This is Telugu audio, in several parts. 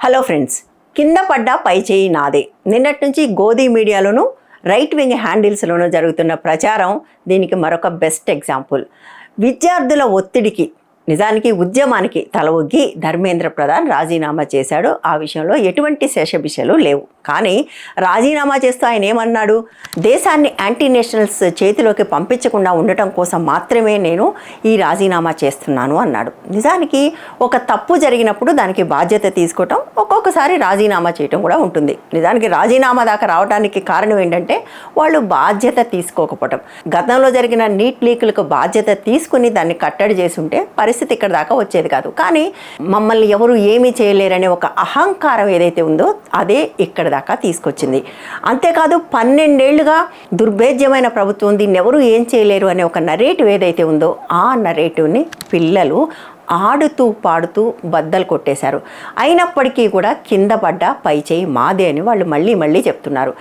హలో ఫ్రెండ్స్, కింద పడ్డ పై చేయి నాదే. నిన్నటి నుంచి గోధి మీడియాలోను రైట్ వింగ్ హ్యాండిల్స్లోనూ జరుగుతున్న ప్రచారం దీనికి మరొక బెస్ట్ ఎగ్జాంపుల్. విద్యార్థుల ఒత్తిడికి, నిజానికి ఉద్యమానికి తల ఒగ్గి ధర్మేంద్ర ప్రధాన్ రాజీనామా చేశాడు. ఆ విషయంలో ఎటువంటి శేషభిషలు లేవు. కానీ రాజీనామా చేస్తూ ఆయన ఏమన్నాడు, దేశాన్ని యాంటీ నేషనల్స్ చేతిలోకి పంపించకుండా ఉండటం కోసం మాత్రమే నేను ఈ రాజీనామా చేస్తున్నాను అన్నాడు. నిజానికి ఒక తప్పు జరిగినప్పుడు దానికి బాధ్యత తీసుకోవటం, ఒక్కొక్కసారి రాజీనామా చేయటం కూడా ఉంటుంది. నిజానికి రాజీనామా దాకా రావడానికి కారణం ఏంటంటే వాళ్ళు బాధ్యత తీసుకోకపోవటం. గతంలో జరిగిన నీట్ లీకులకు బాధ్యత తీసుకుని దాన్ని కట్టడి చేసి ఉంటే పరిస్థితి ఇక్కడ దాకా వచ్చేది కాదు. కానీ మమ్మల్ని ఎవరు ఏమీ చేయలేరనే ఒక అహంకారం ఏదైతే ఉందో అదే ఇక్కడ దాకా తీసుకొచ్చింది. అంతేకాదు 12 ఏళ్లుగా దుర్భేద్యమైన ప్రభుత్వం, దీన్ని ఎవరు ఏం చేయలేరు అనే ఒక నరేటివ్ ఏదైతే ఉందో ఆ నరేటివ్ని పిల్లలు ఆడుతూ పాడుతూ బద్దలు కొట్టేశారు. అయినప్పటికీ కూడా కింద పడ్డ పై చేయి మాదే అని వాళ్ళు మళ్ళీ చెప్తున్నారు.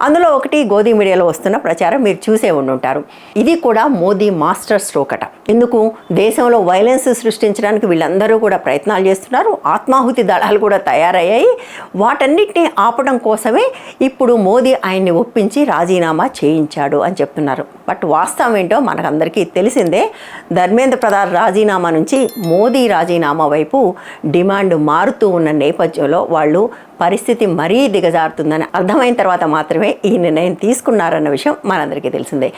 అందులో ఒకటి గోధి మీడియాలో వస్తున్న ప్రచారం మీరు చూసే ఉండుంటారు. ఇది కూడా మోదీ మాస్టర్ స్ట్రోక్ అట. ఎందుకు, దేశంలో వైలెన్స్ సృష్టించడానికి వీళ్ళందరూ కూడా ప్రయత్నాలు చేస్తున్నారు. ఆత్మాహుతి దళాలు కూడా తయారయ్యాయి. వాటన్నిటిని ఆపడం కోసమే ఇప్పుడు మోదీ ఆయన్ని ఒప్పించి రాజీనామా చేయించాడు అని చెప్తున్నారు. బట్ వాస్తవం ఏంటో మనకందరికీ తెలిసిందే. ధర్మేంద్ర ప్రధాన్ రాజీనామా నుంచి మోదీ రాజీనామా వైపు డిమాండ్ మారుతూ ఉన్న నేపథ్యంలో వాళ్ళు పరిస్థితి మరీ దిగజారుతుందని అర్థమైన తర్వాత మాత్రమే ఈ నిర్ణయం తీసుకున్నారన్న విషయం మనందరికీ తెలిసిందే.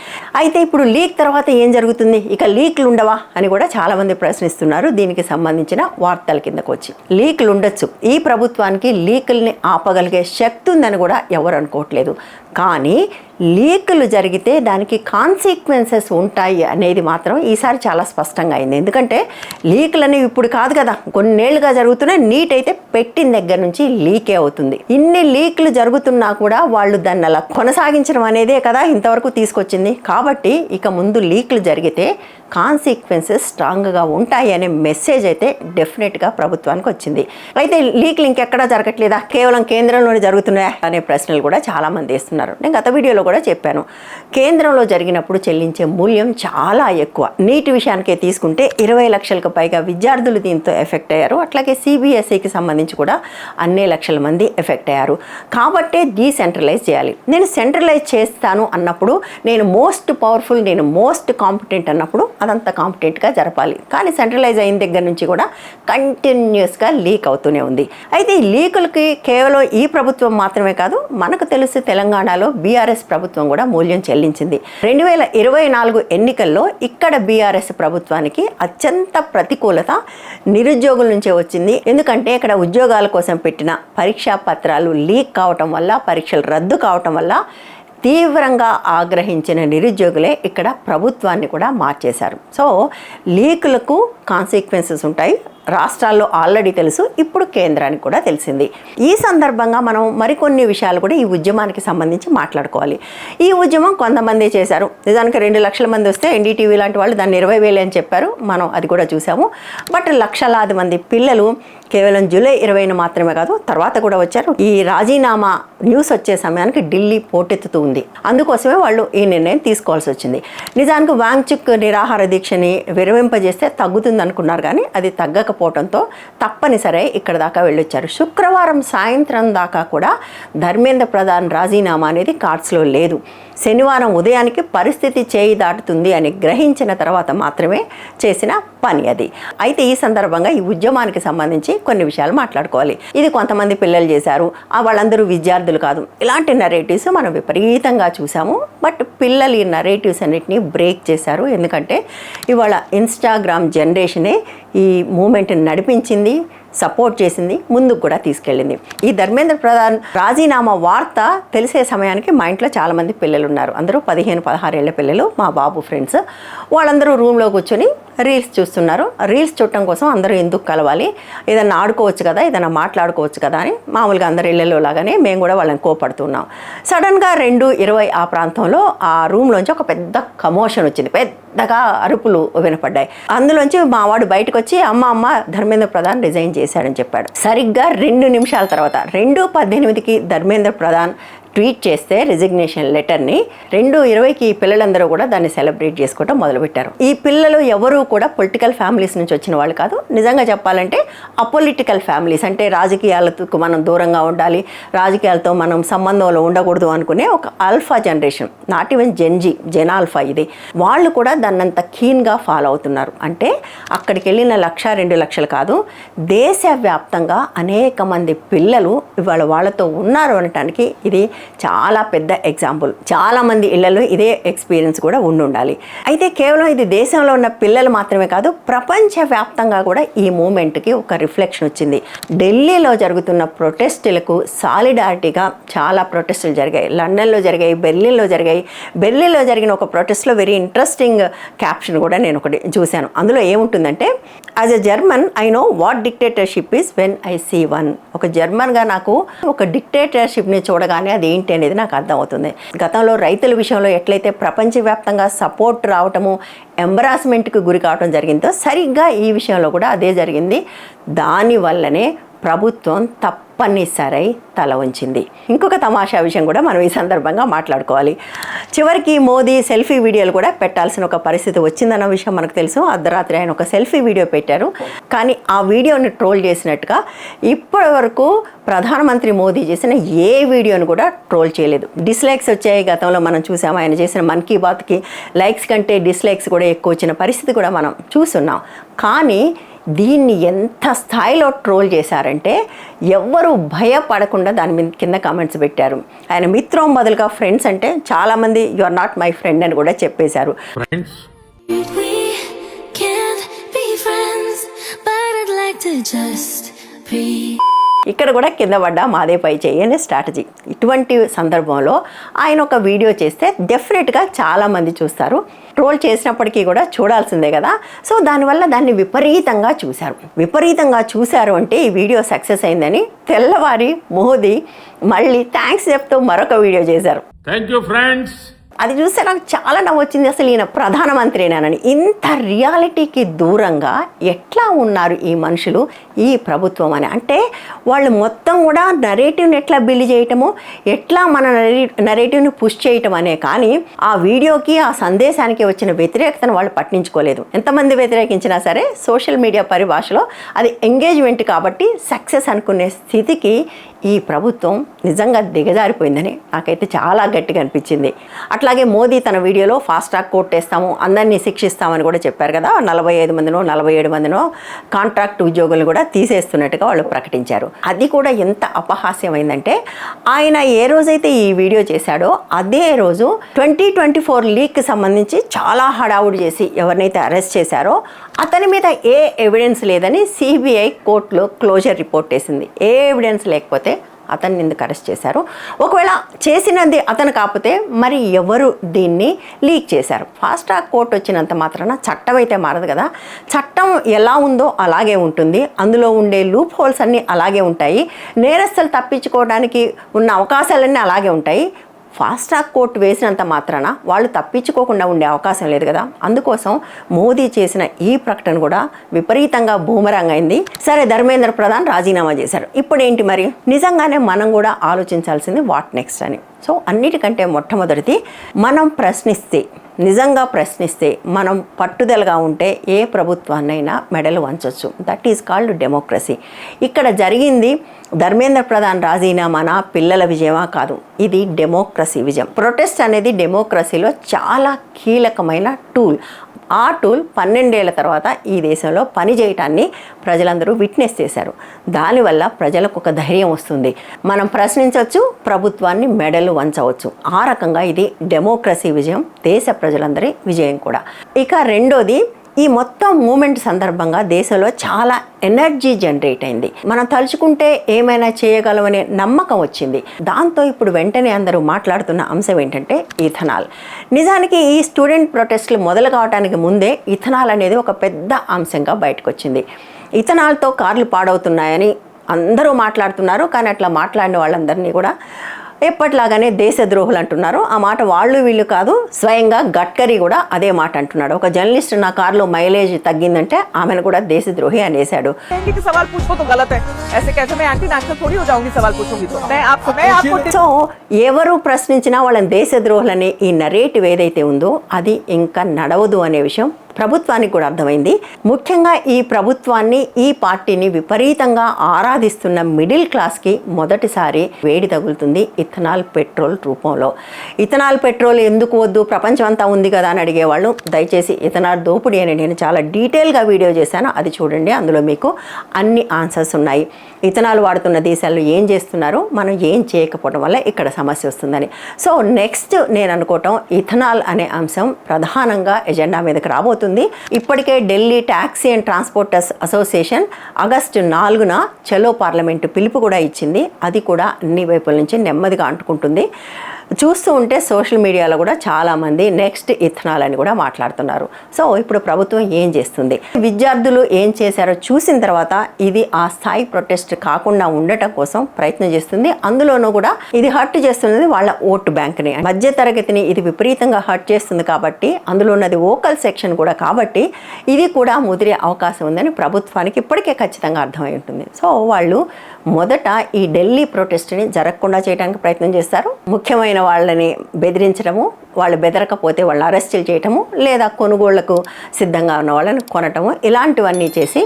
అయితే ఇప్పుడు లీక్ తర్వాత ఏం జరుగుతుంది, ఇక లీక్లు ఉండవా అని కూడా చాలామంది ప్రశ్నిస్తున్నారు. దీనికి సంబంధించిన వార్తల కిందకు వచ్చి లీక్లు ఉండొచ్చు, ఈ ప్రభుత్వానికి లీకుల్ని ఆపగలిగే శక్తి ఉందని కూడా ఎవరు అనుకోవట్లేదు. కానీ లీకులు జరిగితే దానికి కాన్సిక్వెన్సెస్ ఉంటాయి అనేది మాత్రం ఈసారి చాలా స్పష్టంగా అయింది. ఎందుకంటే లీకులు అనేవి ఇప్పుడు కాదు కదా, కొన్నేళ్లుగా జరుగుతున్నాయి. నీట్ అయితే పెట్టిన దగ్గర నుంచి లీకే అవుతుంది. ఇన్ని లీకులు జరుగుతున్నా కూడా వాళ్ళు దాన్ని అలా కొనసాగించడం అనేదే కదా ఇంతవరకు తీసుకొచ్చింది. కాబట్టి ఇక ముందు లీకులు జరిగితే కాన్సిక్వెన్సెస్ స్ట్రాంగ్గా ఉంటాయి అనే మెసేజ్ అయితే డెఫినెట్గా ప్రభుత్వానికి వచ్చింది. అయితే లీకులు ఇంకెక్కడా జరగట్లేదా, కేవలం కేంద్రంలోనే జరుగుతున్నాయా అనే ప్రశ్నలు కూడా చాలామంది వేస్తున్నారు. నేను గత వీడియోలో కూడా చెప్పాను, కేంద్రంలో జరిగినప్పుడు చెల్లించే మూల్యం చాలా ఎక్కువ. నీటి విషయానికే తీసుకుంటే 20 లక్షలకు పైగా విద్యార్థులు దీంతో ఎఫెక్ట్ అయ్యారు. అట్లాగే సిబిఎస్ఈకి సంబంధించి కూడా అన్ని లక్షల మంది ఎఫెక్ట్ అయ్యారు. కాబట్టే డీసెంట్రలైజ్ చేయాలి. నేను సెంట్రలైజ్ చేస్తాను అన్నప్పుడు, నేను మోస్ట్ పవర్ఫుల్, నేను మోస్ట్ కాంపిటెంట్ అన్నప్పుడు అదంతా కాంపిటెంట్గా జరపాలి. కానీ సెంట్రలైజ్ అయిన దగ్గర నుంచి కూడా కంటిన్యూస్గా లీక్ అవుతూనే ఉంది. అయితే ఈ లీకులకి కేవలం ఈ ప్రభుత్వం మాత్రమే కాదు, మనకు తెలిసి తెలంగాణలో బీఆర్ఎస్ ప్రభుత్వం కూడా మూల్యం చెల్లించింది. 2024 ఎన్నికల్లో ఇక్కడ బీఆర్ఎస్ ప్రభుత్వానికి అత్యంత ప్రతికూలత నిరుద్యోగుల నుంచే వచ్చింది. ఎందుకంటే ఇక్కడ ఉద్యోగాల కోసం పెట్టిన పరీక్షా పత్రాలు లీక్ కావటం వల్ల, పరీక్షలు రద్దు కావటం వల్ల తీవ్రంగా ఆగ్రహించిన నిరుద్యోగులే ఇక్కడ ప్రభుత్వాన్ని కూడా మార్చేశారు. సో లీకులకు కాన్సిక్వెన్సెస్ ఉంటాయి. రాష్ట్రాల్లో ఆల్రెడీ తెలుసు, ఇప్పుడు కేంద్రానికి కూడా తెలిసింది. ఈ సందర్భంగా మనం మరికొన్ని విషయాలు కూడా ఈ ఉద్యమానికి సంబంధించి మాట్లాడుకోవాలి. ఈ ఉద్యమం కొంతమంది చేశారు. నిజానికి 2 లక్షల మంది వస్తే ఎన్డీటీవీ లాంటి వాళ్ళు దాన్ని 20,000 అని చెప్పారు. మనం అది కూడా చూసాము. బట్ లక్షలాది మంది పిల్లలు కేవలం జూలై 20న మాత్రమే కాదు, తర్వాత కూడా వచ్చారు. ఈ రాజీనామా న్యూస్ వచ్చే సమయానికి ఢిల్లీ పోటెత్తుతూ ఉంది. అందుకోసమే వాళ్ళు ఈ నిర్ణయం తీసుకోవాల్సి వచ్చింది. నిజానికి వాంగ్చుక్ నిరాహార దీక్షని విరమింపజేస్తే తగ్గుతుంది అనుకున్నారు, కానీ అది తగ్గకపోవడంతో తప్పనిసరి ఇక్కడ దాకా వెళ్ళొచ్చారు. శుక్రవారం సాయంత్రం దాకా కూడా ధర్మేంద్ర ప్రధాన్ రాజీనామా అనేది కార్డ్స్లో లేదు. శనివారం ఉదయానికి పరిస్థితి చేయి దాటుతుంది అని గ్రహించిన తర్వాత మాత్రమే చేసిన పని అది. అయితే ఈ సందర్భంగా ఈ ఉద్యమానికి సంబంధించి కొన్ని విషయాలు మాట్లాడుకోవాలి. ఇది కొంతమంది పిల్లలు చేశారు, వాళ్ళందరూ విద్యార్థులు కాదు. ఇలాంటి నరేటివ్స్ మనం విపరీతంగా చూసాము. బట్ పిల్లలు ఈ నరేటివ్స్ అన్నిటినీ బ్రేక్ చేశారు. ఎందుకంటే ఇవాళ ఇన్స్టాగ్రామ్ జనరేషనే ఈ మూమెంట్ని నడిపించింది, సపోర్ట్ చేసింది, ముందుకు కూడా తీసుకెళ్ళింది. ఈ ధర్మేంద్ర ప్రధాన్ రాజీనామా వార్త తెలిసే సమయానికి మా ఇంట్లో చాలామంది పిల్లలు ఉన్నారు. అందరూ 15-16 ఏళ్ల పిల్లలు, మా బాబు ఫ్రెండ్స్. వాళ్ళందరూ రూమ్లో కూర్చొని రీల్స్ చూస్తున్నారు. రీల్స్ చూడటం కోసం అందరూ ఎందుకు కలవాలి, ఏదన్నా ఆడుకోవచ్చు కదా, ఏదైనా మాట్లాడుకోవచ్చు కదా అని మామూలుగా అందరు ఇళ్ళలో లాగానే మేము కూడా వాళ్ళని కోపడుతున్నాం. సడన్గా 2:20 ఆ ప్రాంతంలో ఆ రూమ్లోంచి ఒక పెద్ద కమోషన్ వచ్చింది. పెద్దగా అరుపులు వినపడ్డాయి. అందులోంచి మా వాడు బయటకు వచ్చి అమ్మ ధర్మేంద్ర ప్రధాన్ రిజైన్ చేశాడని చెప్పాడు. సరిగ్గా 2 నిమిషాల తర్వాత 2:18కి ధర్మేంద్ర ప్రధాన్ ట్వీట్ చేస్తే రిజిగ్నేషన్ లెటర్ని 2/20కి పిల్లలందరూ కూడా దాన్ని సెలబ్రేట్ చేసుకోవడం మొదలుపెట్టారు. ఈ పిల్లలు ఎవరూ కూడా పొలిటికల్ ఫ్యామిలీస్ నుంచి వచ్చిన వాళ్ళు కాదు. నిజంగా చెప్పాలంటే అపొలిటికల్ ఫ్యామిలీస్, అంటే రాజకీయాలకు మనం దూరంగా ఉండాలి, రాజకీయాలతో మనం సంబంధంలో ఉండకూడదు అనుకునే ఒక alpha generation, not even gen alpha ఇది. వాళ్ళు కూడా దాన్నంత కీన్గా ఫాలో అవుతున్నారు. అంటే అక్కడికి వెళ్ళిన 1-2 లక్షలు కాదు, దేశవ్యాప్తంగా అనేక మంది పిల్లలు ఇవాళ వాళ్ళతో ఉన్నారు అనటానికి ఇది చాలా పెద్ద ఎగ్జాంపుల్. చాలామంది ఇళ్లలో ఇదే ఎక్స్పీరియన్స్ కూడా ఉండాలి. అయితే కేవలం ఇది దేశంలో ఉన్న పిల్లలు మాత్రమే కాదు, ప్రపంచవ్యాప్తంగా కూడా ఈ మూమెంట్కి ఒక రిఫ్లెక్షన్ వచ్చింది. ఢిల్లీలో జరుగుతున్న ప్రొటెస్టులకు సాలిడారిటీగా చాలా ప్రొటెస్టులు జరిగాయి. లండన్లో జరిగాయి, బెర్లిన్లో జరిగాయి. బెర్లిన్లో జరిగిన ఒక ప్రొటెస్ట్లో వెరీ ఇంట్రెస్టింగ్ క్యాప్షన్ కూడా నేను ఒకటి చూశాను. అందులో ఏముంటుందంటే, as a German I know what dictatorship is when I see one. ఒక జర్మన్గా నాకు ఒక డిక్టేటర్షిప్ని చూడగానే అది ఏంటి అనేది నాకు అర్థమవుతుంది. గతంలో రైతుల విషయంలో ఎట్లయితే ప్రపంచవ్యాప్తంగా సపోర్ట్ రావటము, ఎంబరాస్మెంట్కి గురి కావటం జరిగిందో, సరిగ్గా ఈ విషయంలో కూడా అదే జరిగింది. దానివల్లనే ప్రభుత్వం తప్పనిసరై తల ఉంచింది. ఇంకొక తమాషా విషయం కూడా మనం ఈ సందర్భంగా మాట్లాడుకోవాలి. చివరికి మోదీ సెల్ఫీ వీడియోలు కూడా పెట్టాల్సిన ఒక పరిస్థితి వచ్చిందన్న విషయం మనకు తెలుసు. అర్ధరాత్రి ఆయన ఒక సెల్ఫీ వీడియో పెట్టారు. కానీ ఆ వీడియోని ట్రోల్ చేసినట్టుగా ఇప్పటి వరకు ప్రధానమంత్రి మోదీ చేసిన ఏ వీడియోను కూడా ట్రోల్ చేయలేదు. డిస్లైక్స్ వచ్చాయి. గతంలో మనం చూసాము, ఆయన చేసిన మన్ కీ బాత్కి లైక్స్ కంటే డిస్లైక్స్ కూడా ఎక్కువ వచ్చిన పరిస్థితి కూడా మనం చూస్తున్నాం. కానీ దీన్ని ఎంత స్థాయిలో ట్రోల్ చేశారంటే ఎవ్వరూ భయపడకుండా దాని మీద కింద కామెంట్స్ పెట్టారు. ఆయన మిత్రం బదులుగా ఫ్రెండ్స్ అంటే చాలామంది you are not my friend అని కూడా చెప్పేశారు. ఇక్కడ కూడా కింద పడ్డా మాదే పై చెయ్యి అనే స్ట్రాటజీ. ఇటువంటి సందర్భంలో ఆయన ఒక వీడియో చేస్తే డెఫినెట్గా చాలామంది చూస్తారు. ట్రోల్ చేసినప్పటికీ కూడా చూడాల్సిందే కదా. సో దానివల్ల దాన్ని విపరీతంగా చూశారు అంటే ఈ వీడియో సక్సెస్ అయిందని తెల్లవారి మోదీ మళ్ళీ థ్యాంక్స్ చెప్తూ మరొక వీడియో చేశారు. Thank you friends. అది చూస్తే నాకు చాలా నవ్వు వచ్చింది. అసలు ఈయన ప్రధానమంత్రినేనని. ఇంత రియాలిటీకి దూరంగా ఎట్లా ఉన్నారు ఈ మనుషులు, ఈ ప్రభుత్వం అని. అంటే వాళ్ళు మొత్తం కూడా నరేటివ్ని ఎట్లా బిల్డ్ చేయటము, ఎట్లా మన నరేటివ్ని పుష్ చేయటం అనే, కానీ ఆ వీడియోకి ఆ సందేశానికి వచ్చిన వ్యతిరేకతను వాళ్ళు పట్టించుకోలేదు. ఎంతమంది వ్యతిరేకించినా సరే సోషల్ మీడియా పరిభాషలో అది ఎంగేజ్మెంట్ కాబట్టి సక్సెస్ అనుకునే స్థితికి ఈ ప్రభుత్వం నిజంగా దిగజారిపోయిందని నాకైతే చాలా గట్టిగా అనిపించింది. అట్లాగే మోదీ తన వీడియోలో ఫాస్ట్ ట్రాక్ కోర్టు వేస్తాము, అందరినీ శిక్షిస్తామని కూడా చెప్పారు కదా. 45 మందినో 47 మందినో కాంట్రాక్ట్ ఉద్యోగులు కూడా తీసేస్తున్నట్టుగా వాళ్ళు ప్రకటించారు. అది కూడా ఎంత అపహాస్యమైందంటే, ఆయన ఏ రోజైతే ఈ వీడియో చేశాడో అదే రోజు 2024 లీగ్కి సంబంధించి చాలా హడావుడి చేసి ఎవరినైతే అరెస్ట్ చేశారో అతని మీద ఏ ఎవిడెన్స్ లేదని సిబిఐ కోర్టులో క్లోజర్ రిపోర్ట్ వేసింది. ఏ ఎవిడెన్స్ లేకపోతే అతన్ని ఎందుకు అరెస్ట్ చేశారు? ఒకవేళ చేసినది అతను కాకపోతే మరి ఎవరు దీన్ని లీక్ చేశారు? ఫాస్ట్ ట్రాక్ కోర్టు వచ్చినంత మాత్రాన చట్టం అయితే మారదు కదా. చట్టం ఎలా ఉందో అలాగే ఉంటుంది. అందులో ఉండే లూప్ హోల్స్ అన్నీ అలాగే ఉంటాయి. నేరస్తులు తప్పించుకోవడానికి ఉన్న అవకాశాలన్నీ అలాగే ఉంటాయి. ఫాస్ట్ ట్రాక్ కోర్టు వేసినంత మాత్రాన వాళ్ళు తప్పించుకోకుండా ఉండే అవకాశం లేదు కదా. అందుకోసం మోదీ చేసిన ఈ ప్రకటన కూడా విపరీతంగా బూమరాంగ్ అయింది. సరే, ధర్మేంద్ర ప్రధాన్ రాజీనామా చేశారు. ఇప్పుడు ఏంటి మరి? నిజంగానే మనం కూడా ఆలోచించాల్సింది వాట్ నెక్స్ట్ అని. సో అన్నిటికంటే మొట్టమొదటిది, మనం నిజంగా ప్రశ్నిస్తే, మనం పట్టుదలగా ఉంటే ఏ ప్రభుత్వాన్నైనా మెడలు వంచొచ్చు. That is called democracy. ఇక్కడ జరిగింది ధర్మేంద్ర ప్రధాన్ రాజీనామానా, పిల్లల విజయమా కాదు. ఇది డెమోక్రసీ విజయం. ప్రొటెస్ట్ అనేది డెమోక్రసీలో చాలా కీలకమైన టూల్. ఆ టూల్ 12 ఏళ్ల తర్వాత ఈ దేశంలో పనిచేయటాన్ని ప్రజలందరూ విట్నెస్ చేశారు. దానివల్ల ప్రజలకు ఒక ధైర్యం వస్తుంది. మనం ప్రశ్నించవచ్చు, ప్రభుత్వాన్ని మెడలు వంచవచ్చు. ఆ రకంగా ఇది డెమోక్రసీ విజయం, దేశ ప్రజలందరి విజయం కూడా. ఇక రెండోది, ఈ మొత్తం మూమెంట్ సందర్భంగా దేశంలో చాలా ఎనర్జీ జనరేట్ అయింది. మనం తలుచుకుంటే ఏమైనా చేయగలమనే నమ్మకం వచ్చింది. దాంతో ఇప్పుడు వెంటనే అందరూ మాట్లాడుతున్న అంశం ఏంటంటే ఇథనాల్. నిజానికి ఈ స్టూడెంట్ ప్రొటెస్టులు మొదలు కావడానికి ముందే ఇథనాల్ అనేది ఒక పెద్ద అంశంగా బయటకు వచ్చింది. ఇథనాల్తో కార్లు పాడవుతున్నాయని అందరూ మాట్లాడుతున్నారు. కానీ అట్లా మాట్లాడిన వాళ్ళందరినీ కూడా ఎప్పటిలాగానే దేశద్రోహులు అంటున్నారు. ఆ మాట వాళ్ళు వీళ్ళు కాదు, స్వయంగా గడ్కరీ కూడా అదే మాట అంటున్నాడు. ఒక జర్నలిస్ట్ నా కారులో మైలేజ్ తగ్గిందంటే ఆమెను కూడా దేశద్రోహి అనేశాడు. సో ఎవరు ప్రశ్నించినా వాళ్ళని దేశద్రోహులని ఈ నరేటివ్ ఏదైతే ఉందో అది ఇంకా నడవదు అనే విషయం ప్రభుత్వానికి కూడా అర్థమైంది. ముఖ్యంగా ఈ ప్రభుత్వాన్ని, ఈ పార్టీని విపరీతంగా ఆరాధిస్తున్న మిడిల్ క్లాస్కి మొదటిసారి వేడి తగులుతుంది ఇథనాల్ పెట్రోల్ రూపంలో. ఇథనాల్ పెట్రోల్ ఎందుకు వద్దు, ప్రపంచం అంతా ఉంది కదా అని అడిగేవాళ్ళు దయచేసి ఇథనాల్ దోపిడీ అని నేను చాలా డీటెయిల్గా వీడియో చేశాను, అది చూడండి. అందులో మీకు అన్ని ఆన్సర్స్ ఉన్నాయి. ఇథనాల్ వాడుతున్న దేశాల్లో ఏం చేస్తున్నారు, మనం ఏం చేయకపోవడం వల్ల ఇక్కడ సమస్య వస్తుందని. సో నెక్స్ట్ నేను అనుకోవటం ఇథనాల్ అనే అంశం ప్రధానంగా ఎజెండా మీదకి రాబోతుంది. ఇప్పటికే Delhi taxi and transporters association August 4న చలో పార్లమెంటు పిలుపు కూడా ఇచ్చింది. అది కూడా అన్ని వైపుల నుంచి నెమ్మదిగా అంటుకుంటుంది. చూస్తూ ఉంటే సోషల్ మీడియాలో కూడా చాలామంది నెక్స్ట్ ఇథనాల్ అని కూడా మాట్లాడుతున్నారు. సో ఇప్పుడు ప్రభుత్వం ఏం చేస్తుంది, విద్యార్థులు ఏం చేశారో చూసిన తర్వాత ఇది ఆ స్థాయి ప్రొటెస్ట్ కాకుండా ఉండటం కోసం ప్రయత్నం చేస్తుంది. అందులోనూ కూడా ఇది హర్ట్ చేస్తున్నది వాళ్ళ ఓటు బ్యాంక్ని, మధ్య తరగతిని ఇది విపరీతంగా హర్ట్ చేస్తుంది కాబట్టి, అందులో ఉన్నది ఓకల్ సెక్షన్ కూడా కాబట్టి ఇది కూడా ముదిరే అవకాశం ఉందని ప్రభుత్వానికి ఇప్పటికే ఖచ్చితంగా అర్థమై ఉంటుంది. సో వాళ్ళు మొదట ఈ ఢిల్లీ ప్రొటెస్ట్ని జరగకుండా చేయడానికి ప్రయత్నం చేస్తారు. ముఖ్యమైన వాళ్ళని బెదిరించడము, వాళ్ళు బెదరకపోతే వాళ్ళని అరెస్టులు చేయటము, లేదా కొనుగోళ్లకు సిద్ధంగా ఉన్న వాళ్ళని కొనటము, ఇలాంటివన్నీ చేసి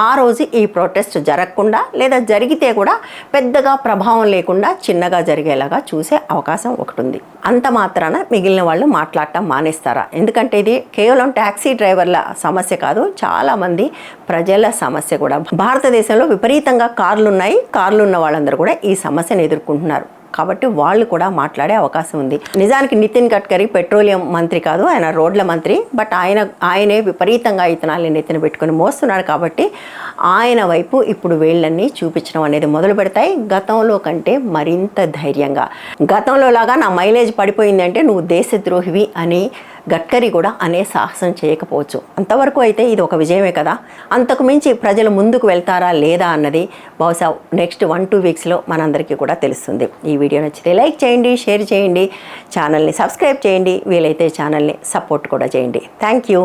ఆ రోజు ఈ ప్రొటెస్ట్ జరగకుండా, లేదా జరిగితే కూడా పెద్దగా ప్రభావం లేకుండా చిన్నగా జరిగేలాగా చూసే అవకాశం ఒకటి ఉంది. అంత మాత్రాన మిగిలిన వాళ్ళు మాట్లాడటం మానేస్తారా? ఎందుకంటే ఇది కేవలం ట్యాక్సీ డ్రైవర్ల సమస్య కాదు, చాలామంది ప్రజల సమస్య కూడా. భారతదేశంలో విపరీతంగా కార్లు ఉన్నాయి, కార్లు ఉన్న వాళ్ళందరూ కూడా ఈ సమస్యను ఎదుర్కొంటున్నారు. కాబట్టి వాళ్ళు కూడా మాట్లాడే అవకాశం ఉంది. నిజానికి నితిన్ గడ్కరీ పెట్రోలియం మంత్రి కాదు, ఆయన రోడ్ల మంత్రి. బట్ ఆయనే విపరీతంగా ఇథనాల్ని నెత్తిన పెట్టుకొని మోస్తున్నాడు కాబట్టి ఆయన వైపు ఇప్పుడు వేళ్ళన్నీ చూపించడం అనేది మొదలు పెడతాయి, గతంలో కంటే మరింత ధైర్యంగా. గతంలో లాగా నా మైలేజ్ పడిపోయింది అంటే నువ్వు దేశద్రోహివి అని గడ్కరీ కూడా అనే సాహసం చేయకపోవచ్చు. అంతవరకు అయితే ఇది ఒక విజయమే కదా. అంతకు మించి ప్రజలు ముందుకు వెళ్తారా లేదా అన్నది బహుశా నెక్స్ట్ 1-2 వీక్స్లో మనందరికీ కూడా తెలుస్తుంది. ఈ వీడియో నచ్చితే లైక్ చేయండి, షేర్ చేయండి, ఛానల్ని సబ్స్క్రైబ్ చేయండి, వీలైతే ఛానల్ని సపోర్ట్ కూడా చేయండి. Thank you.